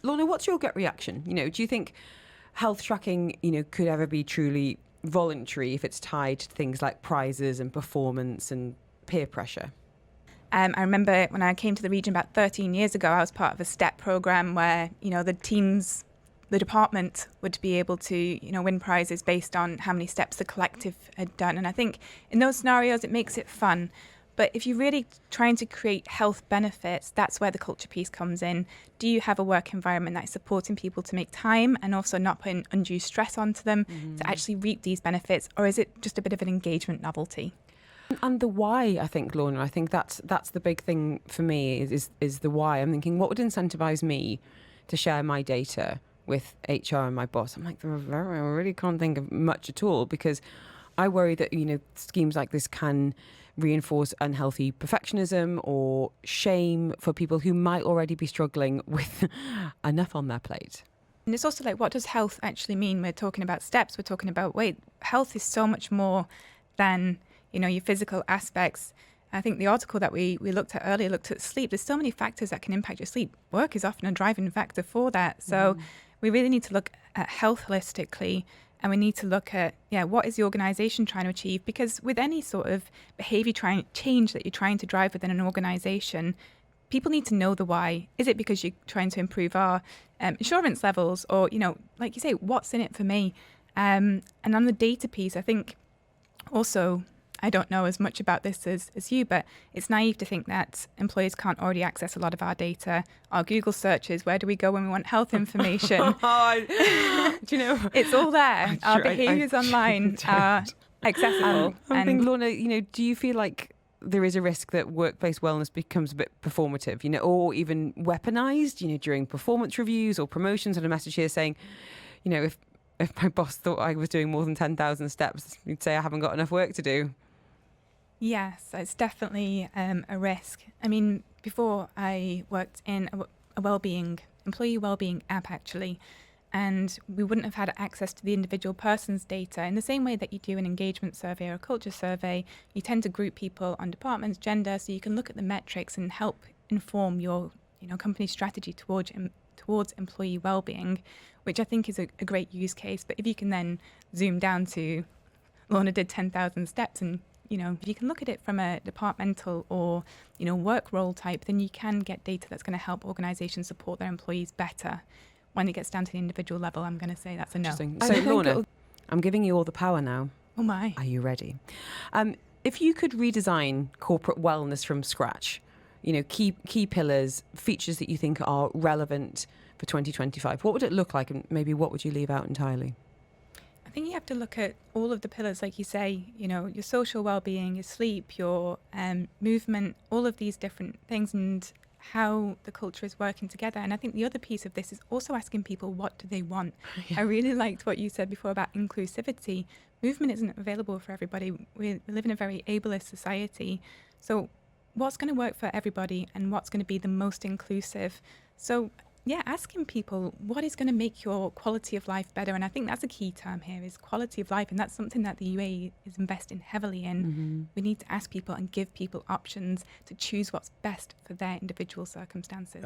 Lorna, what's your gut reaction? Do you think health tracking, could ever be truly voluntary if it's tied to things like prizes and performance and peer pressure? I remember when I came to the region about 13 years ago, I was part of a STEP program where, the department would be able to, win prizes based on how many steps the collective had done. And I think in those scenarios, it makes it fun. But if you're really trying to create health benefits, that's where the culture piece comes in. Do you have a work environment that is supporting people to make time and also not putting undue stress onto them to actually reap these benefits? Or is it just a bit of an engagement novelty? And the why, I think, Lorna, I think that's the big thing for me is the why. I'm thinking, what would incentivize me to share my data with HR and my boss? I'm like, I really can't think of much at all, because I worry that, schemes like this can reinforce unhealthy perfectionism or shame for people who might already be struggling with enough on their plate. And it's also like, what does health actually mean? We're talking about steps. We're talking about, health is so much more than, your physical aspects. I think the article that we looked at earlier looked at sleep. There's so many factors that can impact your sleep. Work is often a driving factor for that. So we really need to look at health holistically. And we need to look at, what is the organisation trying to achieve? Because with any sort of behaviour change that you're trying to drive within an organisation, people need to know the why. Is it because you're trying to improve our insurance levels? Or, like you say, what's in it for me? And on the data piece, I think also, I don't know as much about this as you, but it's naive to think that employers can't already access a lot of our data. Our Google searches, where do we go when we want health information? It's all there. Our behaviours online are accessible. I think, Lorna, do you feel like there is a risk that workplace wellness becomes a bit performative, or even weaponized, during performance reviews or promotions? And a message here saying, if my boss thought I was doing more than 10,000 steps, he'd say I haven't got enough work to do. Yes, it's definitely a risk. I mean, before I worked in a wellbeing, employee wellbeing app actually, and we wouldn't have had access to the individual person's data. In the same way that you do an engagement survey or a culture survey, you tend to group people on departments, gender, so you can look at the metrics and help inform your company strategy towards employee wellbeing, which I think is a great use case. But if you can then zoom down to Lorna did 10,000 steps and if you can look at it from a departmental or, work role type, then you can get data that's going to help organisations support their employees better. When it gets down to the individual level, I'm going to say that's a no. So, Lorna, I'm giving you all the power now. Oh, my. Are you ready? If you could redesign corporate wellness from scratch, key pillars, features that you think are relevant for 2025, what would it look like, and maybe what would you leave out entirely? I think you have to look at all of the pillars, like you say, your social well-being, your sleep, your movement, all of these different things, and how the culture is working together. And I think the other piece of this is also asking people, what do they want? Yeah. I really liked what you said before about inclusivity. Movement isn't available for everybody. We live in a very ableist society. So what's going to work for everybody and what's going to be the most inclusive? So asking people what is going to make your quality of life better. And I think that's a key term here, is quality of life. And that's something that the UAE is investing heavily in. We need to ask people and give people options to choose what's best for their individual circumstances.